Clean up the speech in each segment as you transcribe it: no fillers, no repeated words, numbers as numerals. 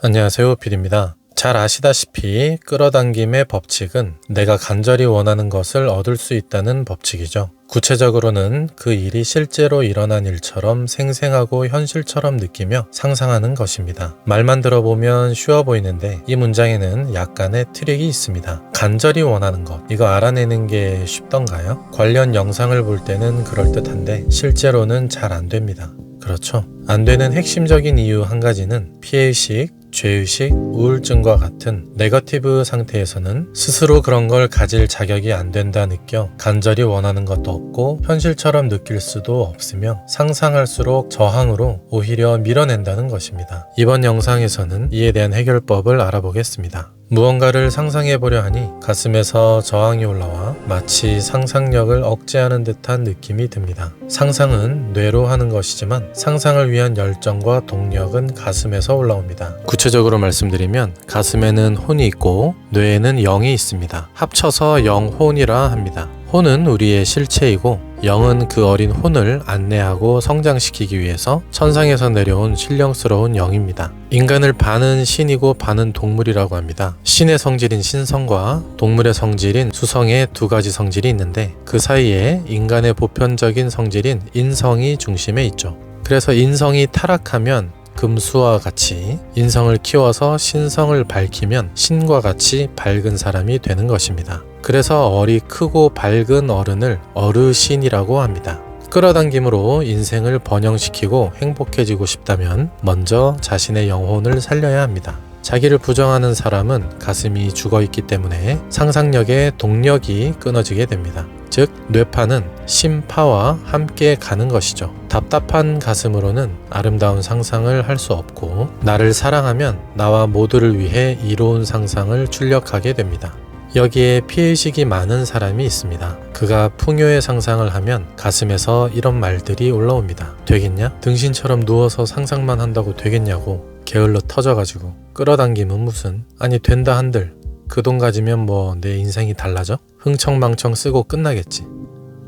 안녕하세요, 필입니다. 잘 아시다시피 끌어당김의 법칙은 내가 간절히 원하는 것을 얻을 수 있다는 법칙이죠. 구체적으로는 그 일이 실제로 일어난 일처럼 생생하고 현실처럼 느끼며 상상하는 것입니다. 말만 들어보면 쉬워 보이는데 이 문장에는 약간의 트릭이 있습니다. 간절히 원하는 것, 이거 알아내는 게 쉽던가요? 관련 영상을 볼 때는 그럴듯한데 실제로는 잘 안 됩니다. 그렇죠. 안 되는 핵심적인 이유 한 가지는 피해의식, 죄의식, 우울증과 같은 네거티브 상태에서는 스스로 그런 걸 가질 자격이 안 된다 느껴 간절히 원하는 것도 없고 현실처럼 느낄 수도 없으며 상상할수록 저항으로 오히려 밀어낸다는 것입니다. 이번 영상에서는 이에 대한 해결법을 알아보겠습니다. 무언가를 상상해보려 하니 가슴에서 저항이 올라와 마치 상상력을 억제하는 듯한 느낌이 듭니다. 상상은 뇌로 하는 것이지만 상상을 위한 열정과 동력은 가슴에서 올라옵니다. 구체적으로 말씀드리면 가슴에는 혼이 있고 뇌에는 영이 있습니다. 합쳐서 영혼이라 합니다. 혼은 우리의 실체이고 영은 그 어린 혼을 안내하고 성장시키기 위해서 천상에서 내려온 신령스러운 영입니다. 인간을 반은 신이고 반은 동물이라고 합니다. 신의 성질인 신성과 동물의 성질인 수성의 두 가지 성질이 있는데 그 사이에 인간의 보편적인 성질인 인성이 중심에 있죠. 그래서 인성이 타락하면 금수와 같이 인성을 키워서 신성을 밝히면 신과 같이 밝은 사람이 되는 것입니다. 그래서 얼이 크고 밝은 어른을 어르신이라고 합니다. 끌어당김으로 인생을 번영시키고 행복해지고 싶다면 먼저 자신의 영혼을 살려야 합니다. 자기를 부정하는 사람은 가슴이 죽어있기 때문에 상상력의 동력이 끊어지게 됩니다. 즉 뇌파는 심파와 함께 가는 것이죠. 답답한 가슴으로는 아름다운 상상을 할 수 없고 나를 사랑하면 나와 모두를 위해 이로운 상상을 출력하게 됩니다. 여기에 피해의식이 많은 사람이 있습니다. 그가 풍요의 상상을 하면 가슴에서 이런 말들이 올라옵니다. 되겠냐? 등신처럼 누워서 상상만 한다고 되겠냐고 게을러 터져가지고 끌어당김은 무슨 아니 된다 한들 그 돈 가지면 뭐 내 인생이 달라져? 흥청망청 쓰고 끝나겠지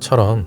처럼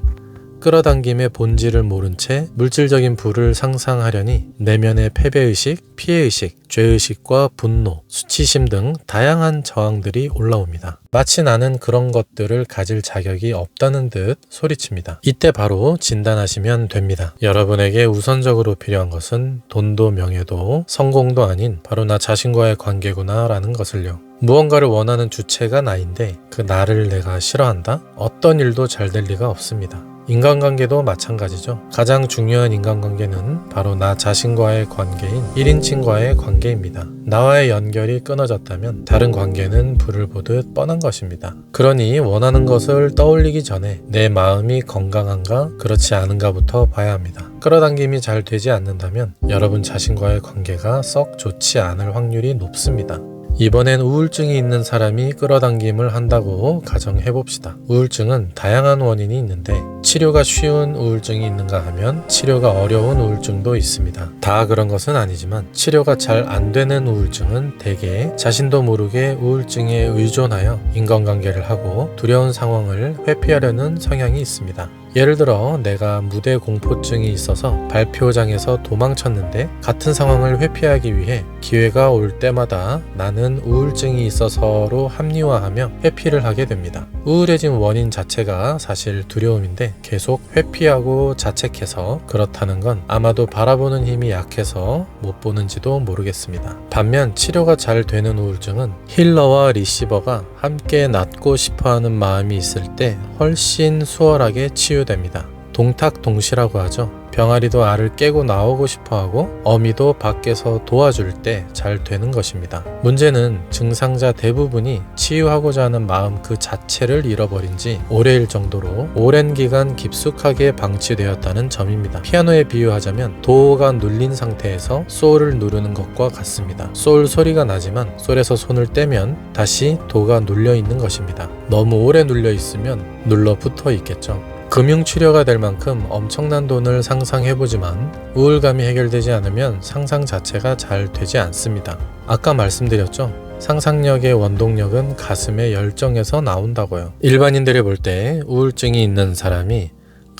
끌어당김의 본질을 모른 채 물질적인 부를 상상하려니 내면의 패배의식, 피해의식, 죄의식과 분노, 수치심 등 다양한 저항들이 올라옵니다. 마치 나는 그런 것들을 가질 자격이 없다는 듯 소리칩니다. 이때 바로 진단하시면 됩니다. 여러분에게 우선적으로 필요한 것은 돈도 명예도 성공도 아닌 바로 나 자신과의 관계구나 라는 것을요. 무언가를 원하는 주체가 나인데 그 나를 내가 싫어한다? 어떤 일도 잘 될 리가 없습니다. 인간관계도 마찬가지죠. 가장 중요한 인간관계는 바로 나 자신과의 관계인 1인칭과의 관계입니다. 나와의 연결이 끊어졌다면 다른 관계는 불을 보듯 뻔한 것입니다. 그러니 원하는 것을 떠올리기 전에 내 마음이 건강한가 그렇지 않은가부터 봐야 합니다. 끌어당김이 잘 되지 않는다면 여러분 자신과의 관계가 썩 좋지 않을 확률이 높습니다. 이번엔 우울증이 있는 사람이 끌어당김을 한다고 가정해봅시다. 우울증은 다양한 원인이 있는데 치료가 쉬운 우울증이 있는가 하면 치료가 어려운 우울증도 있습니다. 다 그런 것은 아니지만 치료가 잘 안 되는 우울증은 대개 자신도 모르게 우울증에 의존하여 인간관계를 하고 두려운 상황을 회피하려는 성향이 있습니다. 예를 들어 내가 무대 공포증이 있어서 발표장에서 도망쳤는데 같은 상황을 회피하기 위해 기회가 올 때마다 나는 우울증이 있어서로 합리화하며 회피를 하게 됩니다. 우울해진 원인 자체가 사실 두려움인데 계속 회피하고 자책해서 그렇다는 건 아마도 바라보는 힘이 약해서 못 보는지도 모르겠습니다. 반면 치료가 잘 되는 우울증은 힐러와 리시버가 함께 낫고 싶어하는 마음이 있을 때 훨씬 수월하게 치유됩니다. 동탁동시라고 하죠. 병아리도 알을 깨고 나오고 싶어하고 어미도 밖에서 도와줄 때 잘 되는 것입니다. 문제는 증상자 대부분이 치유하고자 하는 마음 그 자체를 잃어버린 지 오래일 정도로 오랜 기간 깊숙하게 방치되었다는 점입니다. 피아노에 비유하자면 도가 눌린 상태에서 솔을 누르는 것과 같습니다. 솔 소리가 나지만 솔에서 손을 떼면 다시 도가 눌려 있는 것입니다. 너무 오래 눌려 있으면 눌러 붙어 있겠죠. 금융치료가 될 만큼 엄청난 돈을 상상해보지만 우울감이 해결되지 않으면 상상 자체가 잘 되지 않습니다. 아까 말씀드렸죠? 상상력의 원동력은 가슴의 열정에서 나온다고요. 일반인들이 볼 때 우울증이 있는 사람이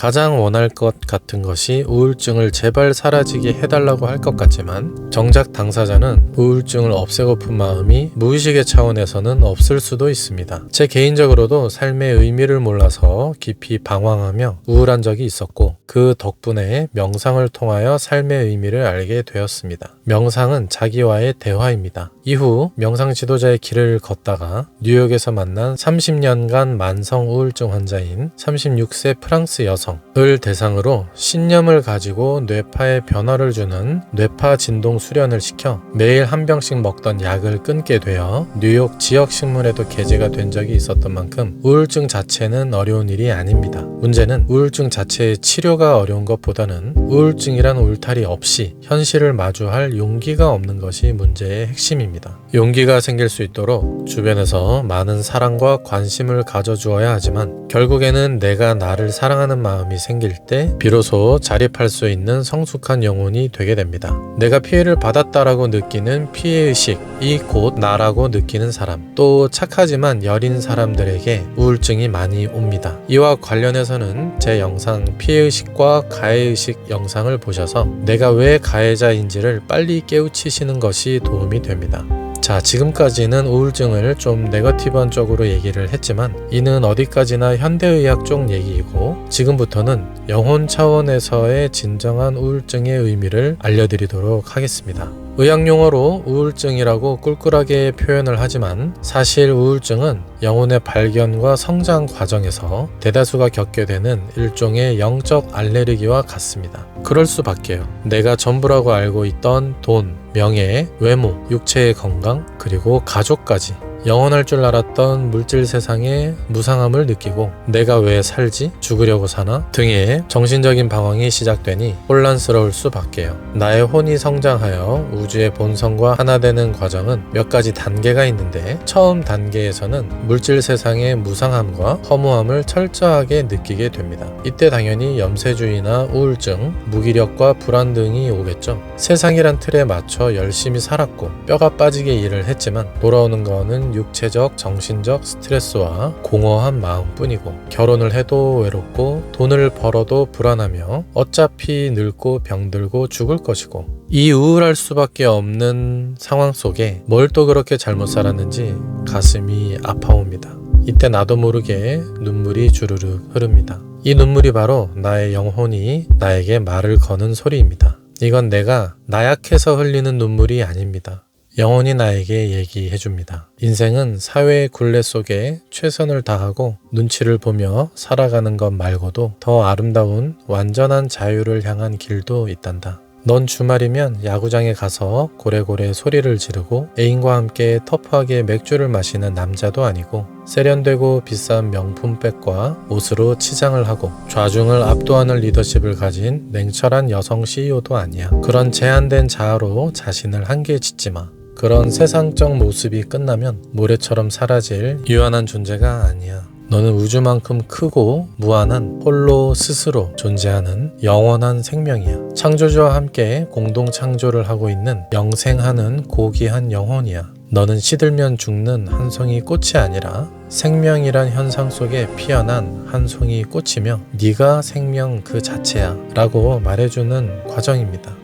가장 원할 것 같은 것이 우울증을 제발 사라지게 해달라고 할 것 같지만 정작 당사자는 우울증을 없애고픈 마음이 무의식의 차원에서는 없을 수도 있습니다. 제 개인적으로도 삶의 의미를 몰라서 깊이 방황하며 우울한 적이 있었고 그 덕분에 명상을 통하여 삶의 의미를 알게 되었습니다. 명상은 자기와의 대화입니다. 이후 명상 지도자의 길을 걷다가 뉴욕에서 만난 30년간 만성 우울증 환자인 36세 프랑스 여성을 대상으로 신념을 가지고 뇌파에 변화를 주는 뇌파 진동 수련을 시켜 매일 한 병씩 먹던 약을 끊게 되어 뉴욕 지역 신문에도 게재가 된 적이 있었던 만큼 우울증 자체는 어려운 일이 아닙니다. 문제는 우울증 자체의 치료가 어려운 것보다는 우울증이란 울타리 없이 현실을 마주할 용기가 없는 것이 문제의 핵심입니다. 용기가 생길 수 있도록 주변에서 많은 사랑과 관심을 가져주어야 하지만 결국에는 내가 나를 사랑하는 마음이 생길 때 비로소 자립할 수 있는 성숙한 영혼이 되게 됩니다. 내가 피해를 받았다라고 느끼는 피해의식이 곧 나라고 느끼는 사람, 또 착하지만 여린 사람들에게 우울증이 많이 옵니다. 이와 관련해서는 제 영상 피해의식과 가해의식 영상을 보셔서 내가 왜 가해자인지를 빨리 깨우치시는 것이 도움이 됩니다. 자, 지금까지는 우울증을 좀 네거티브한 쪽으로 얘기를 했지만 이는 어디까지나 현대의학 쪽 얘기이고 지금부터는 영혼 차원에서의 진정한 우울증의 의미를 알려드리도록 하겠습니다. 의학용어로 우울증이라고 꿀꿀하게 표현을 하지만 사실 우울증은 영혼의 발견과 성장 과정에서 대다수가 겪게 되는 일종의 영적 알레르기와 같습니다. 그럴 수밖에요. 내가 전부라고 알고 있던 돈, 명예, 외모, 육체의 건강, 그리고 가족까지 영원할 줄 알았던 물질 세상의 무상함을 느끼고 내가 왜 살지? 죽으려고 사나? 등의 정신적인 방황이 시작되니 혼란스러울 수밖에요. 나의 혼이 성장하여 우주의 본성과 하나 되는 과정은 몇 가지 단계가 있는데 처음 단계에서는 물질 세상의 무상함과 허무함을 철저하게 느끼게 됩니다. 이때 당연히 염세주의나 우울증, 무기력과 불안 등이 오겠죠. 세상이란 틀에 맞춰 열심히 살았고 뼈가 빠지게 일을 했지만 돌아오는 거는 육체적, 정신적 스트레스와 공허한 마음뿐이고 결혼을 해도 외롭고 돈을 벌어도 불안하며 어차피 늙고 병들고 죽을 것이고 이 우울할 수밖에 없는 상황 속에 뭘 또 그렇게 잘못 살았는지 가슴이 아파옵니다. 이때 나도 모르게 눈물이 주르륵 흐릅니다. 이 눈물이 바로 나의 영혼이 나에게 말을 거는 소리입니다. 이건 내가 나약해서 흘리는 눈물이 아닙니다. 영혼이 나에게 얘기해줍니다. 인생은 사회의 굴레 속에 최선을 다하고 눈치를 보며 살아가는 것 말고도 더 아름다운 완전한 자유를 향한 길도 있단다. 넌 주말이면 야구장에 가서 고래고래 소리를 지르고 애인과 함께 터프하게 맥주를 마시는 남자도 아니고 세련되고 비싼 명품백과 옷으로 치장을 하고 좌중을 압도하는 리더십을 가진 냉철한 여성 CEO도 아니야. 그런 제한된 자아로 자신을 한계에 짓지 마. 그런 세상적 모습이 끝나면 모래처럼 사라질 유한한 존재가 아니야. 너는 우주만큼 크고 무한한 홀로 스스로 존재하는 영원한 생명이야. 창조주와 함께 공동 창조를 하고 있는 영생하는 고귀한 영혼이야. 너는 시들면 죽는 한 송이 꽃이 아니라 생명이란 현상 속에 피어난 한 송이 꽃이며 네가 생명 그 자체야 라고 말해주는 과정입니다.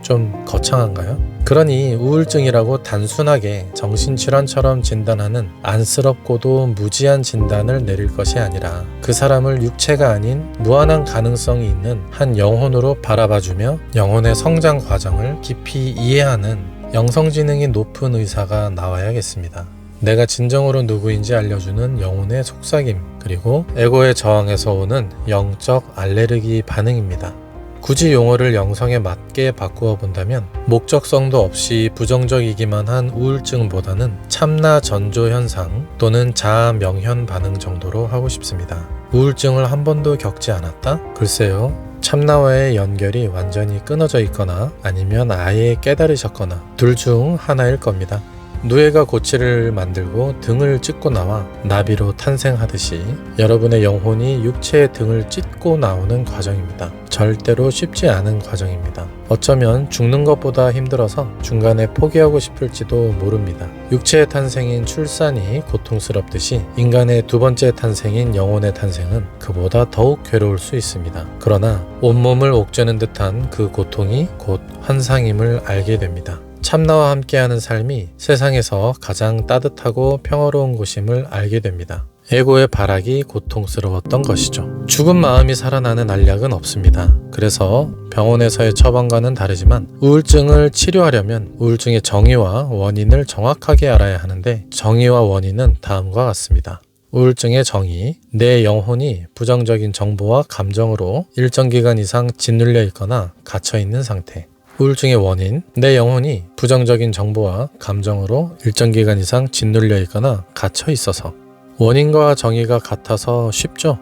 좀 거창한가요? 그러니 우울증이라고 단순하게 정신질환처럼 진단하는 안쓰럽고도 무지한 진단을 내릴 것이 아니라 그 사람을 육체가 아닌 무한한 가능성이 있는 한 영혼으로 바라봐주며 영혼의 성장 과정을 깊이 이해하는 영성지능이 높은 의사가 나와야겠습니다. 내가 진정으로 누구인지 알려주는 영혼의 속삭임, 그리고 에고의 저항에서 오는 영적 알레르기 반응입니다. 굳이 용어를 영성에 맞게 바꾸어 본다면 목적성도 없이 부정적이기만 한 우울증보다는 참나 전조 현상 또는 자아 명현 반응 정도로 하고 싶습니다. 우울증을 한 번도 겪지 않았다? 글쎄요. 참나와의 연결이 완전히 끊어져 있거나 아니면 아예 깨달으셨거나 둘 중 하나일 겁니다. 누에가 고치를 만들고 등을 찢고 나와 나비로 탄생하듯이 여러분의 영혼이 육체의 등을 찢고 나오는 과정입니다. 절대로 쉽지 않은 과정입니다. 어쩌면 죽는 것보다 힘들어서 중간에 포기하고 싶을지도 모릅니다. 육체의 탄생인 출산이 고통스럽듯이 인간의 두 번째 탄생인 영혼의 탄생은 그보다 더욱 괴로울 수 있습니다. 그러나 온몸을 옥죄는 듯한 그 고통이 곧 환상임을 알게 됩니다. 참나와 함께하는 삶이 세상에서 가장 따뜻하고 평화로운 곳임을 알게 됩니다. 에고의 발악이 고통스러웠던 것이죠. 죽은 마음이 살아나는 알약은 없습니다. 그래서 병원에서의 처방과는 다르지만 우울증을 치료하려면 우울증의 정의와 원인을 정확하게 알아야 하는데 정의와 원인은 다음과 같습니다. 우울증의 정의, 내 영혼이 부정적인 정보와 감정으로 일정 기간 이상 짓눌려 있거나 갇혀 있는 상태. 우울증의 원인, 내 영혼이 부정적인 정보와 감정으로 일정 기간 이상 짓눌려 있거나 갇혀 있어서. 원인과 정의가 같아서 쉽죠?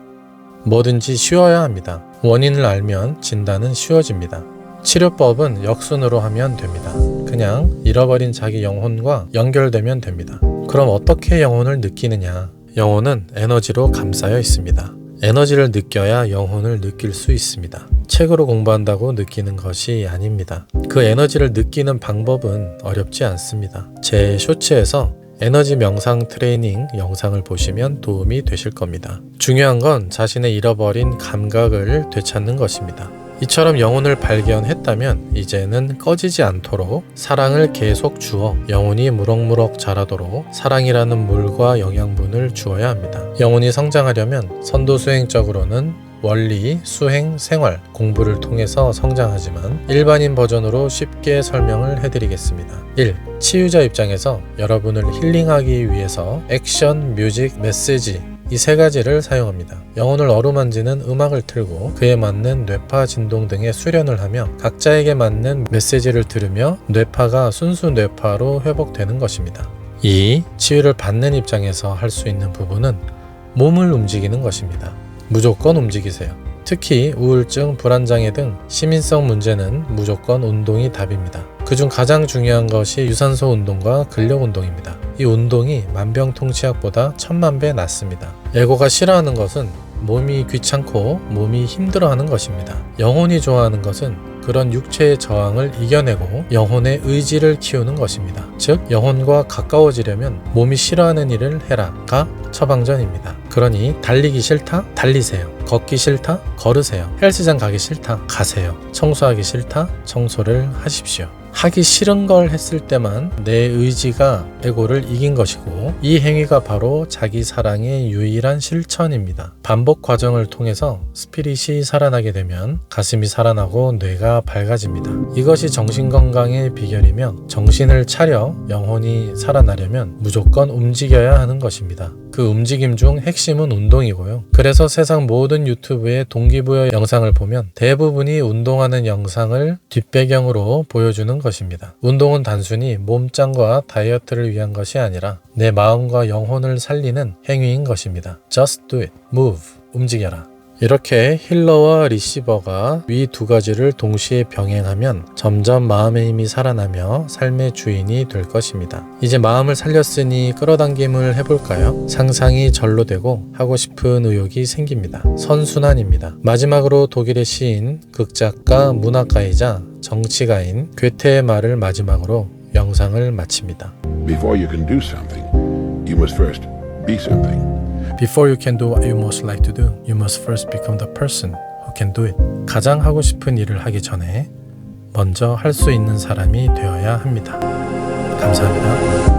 뭐든지 쉬워야 합니다. 원인을 알면 진단은 쉬워집니다. 치료법은 역순으로 하면 됩니다. 그냥 잃어버린 자기 영혼과 연결되면 됩니다. 그럼 어떻게 영혼을 느끼느냐? 영혼은 에너지로 감싸여 있습니다. 에너지를 느껴야 영혼을 느낄 수 있습니다. 책으로 공부한다고 느끼는 것이 아닙니다. 그 에너지를 느끼는 방법은 어렵지 않습니다. 제 쇼츠에서 에너지 명상 트레이닝 영상을 보시면 도움이 되실 겁니다. 중요한 건 자신의 잃어버린 감각을 되찾는 것입니다. 이처럼 영혼을 발견했다면 이제는 꺼지지 않도록 사랑을 계속 주어 영혼이 무럭무럭 자라도록 사랑이라는 물과 영양분을 주어야 합니다. 영혼이 성장하려면 선도수행적으로는 원리, 수행, 생활, 공부를 통해서 성장하지만 일반인 버전으로 쉽게 설명을 해드리겠습니다. 1. 치유자 입장에서 여러분을 힐링하기 위해서 액션, 뮤직, 메시지 이 세 가지를 사용합니다. 영혼을 어루만지는 음악을 틀고 그에 맞는 뇌파 진동 등의 수련을 하며 각자에게 맞는 메시지를 들으며 뇌파가 순수 뇌파로 회복되는 것입니다. 2. 치유를 받는 입장에서 할 수 있는 부분은 몸을 움직이는 것입니다. 무조건 움직이세요. 특히 우울증, 불안장애 등 시민성 문제는 무조건 운동이 답입니다. 그중 가장 중요한 것이 유산소 운동과 근력 운동입니다. 이 운동이 만병통치약보다 1000만배 낫습니다. 에고가 싫어하는 것은 몸이 귀찮고 몸이 힘들어하는 것입니다. 영혼이 좋아하는 것은 그런 육체의 저항을 이겨내고 영혼의 의지를 키우는 것입니다. 즉 영혼과 가까워지려면 몸이 싫어하는 일을 해라가 처방전입니다. 그러니 달리기 싫다? 달리세요. 걷기 싫다? 걸으세요. 헬스장 가기 싫다? 가세요. 청소하기 싫다? 청소를 하십시오. 하기 싫은 걸 했을 때만 내 의지가 에고를 이긴 것이고 이 행위가 바로 자기 사랑의 유일한 실천입니다. 반복 과정을 통해서 스피릿이 살아나게 되면 가슴이 살아나고 뇌가 밝아집니다. 이것이 정신건강의 비결이며 정신을 차려 영혼이 살아나려면 무조건 움직여야 하는 것입니다. 그 움직임 중 핵심은 운동이고요. 그래서 세상 모든 유튜브의 동기부여 영상을 보면 대부분이 운동하는 영상을 뒷배경으로 보여주는 것입니다. 운동은 단순히 몸짱과 다이어트를 위한 것이 아니라 내 마음과 영혼을 살리는 행위인 것입니다. Just do it. Move. 움직여라. 이렇게 힐러와 리시버가 위 두 가지를 동시에 병행하면 점점 마음의 힘이 살아나며 삶의 주인이 될 것입니다. 이제 마음을 살렸으니 끌어당김을 해볼까요? 상상이 절로 되고 하고 싶은 의욕이 생깁니다. 선순환입니다. 마지막으로 독일의 시인, 극작가, 문학가이자 정치가인 괴테의 말을 마지막으로 영상을 마칩니다. Before you can do something, you must first be something. Before you can do what you most like to do, you must first become the person who can do it. 가장 하고 싶은 일을 하기 전에 먼저 할 수 있는 사람이 되어야 합니다. 감사합니다.